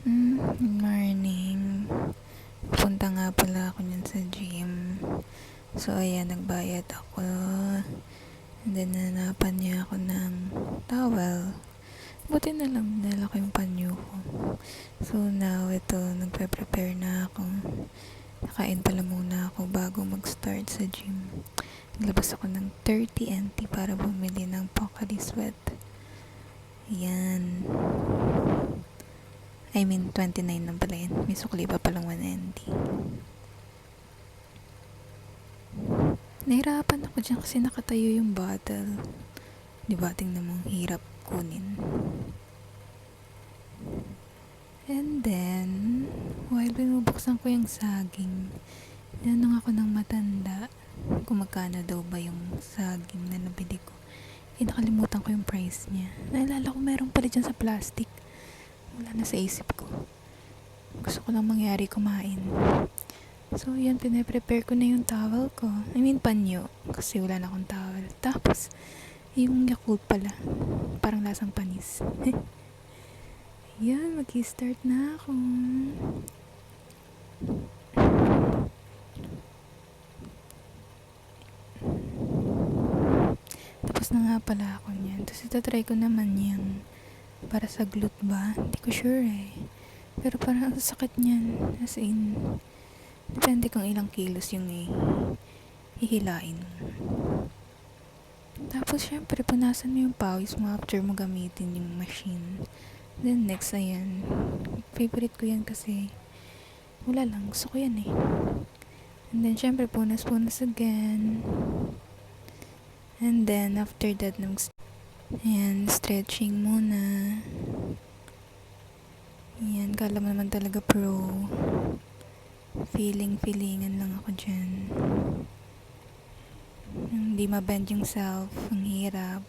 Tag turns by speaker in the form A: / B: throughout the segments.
A: Good morning. Punta nga pala ako niyan sa gym. So, ayan, nagbayad ako. And then, nanapan niya ako ng towel. Buti na lang, nila ko yung panyo ko. So, now, ito, nagpe-prepare na ako. Nakain pala muna ako bago mag-start sa gym. Naglabas ako ng 30 NT para bumili ng Pocari Sweat. Ayan. 29 lang pala yun. May sukli pa palang 190. Nahirapan ako dyan kasi nakatayo yung bottle. Diba, tingnan mo, hirap kunin. And then, while binubuksan ko yung saging, tinanong ako ng matanda kung magkano daw ba yung saging na nabili ko. Nakalimutan ko yung price niya. Naalala ko meron pala dyan sa plastic. Wala na sa isip ko. Gusto ko lang mangyari kumain. So, yan, pinaprepare ko na yung towel ko. Panyo. Kasi wala na akong towel. Tapos, yung Yakult pala. Parang lasang panis. Yan, mag-start na ako. Tapos na nga pala ako niyan. Tapos, itatry ko naman yan. Para sa glute ba? Hindi ko sure eh. Pero parang ang sakit niyan. As in, depende kung ilang kilos yung hihilain mo. Tapos, syempre, punasan mo yung pawis mo after mo gamitin yung machine. Then, next, ayan. Favorite ko yan kasi wala lang. Gusto ko yan eh. And then, syempre, punas again. And then, after that, ayan, stretching muna. Ayan, kala mo naman talaga pro. Feelingan lang ako dyan. Hindi mabend yung self. Ang hirap.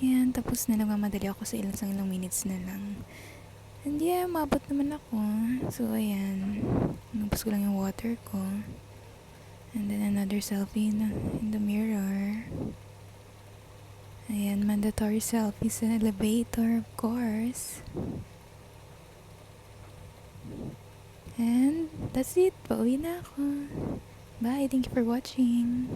A: Ayan, tapos na lang, mamadali ako sa ilang minutes na lang. And yeah, mabot naman ako. So, ayan. Nabos ko lang yung water ko. And then another selfie in the mirror. Ayan, mandatory selfie sa elevator, of course. And that's it. Pauwi na ako. Bye. Thank you for watching.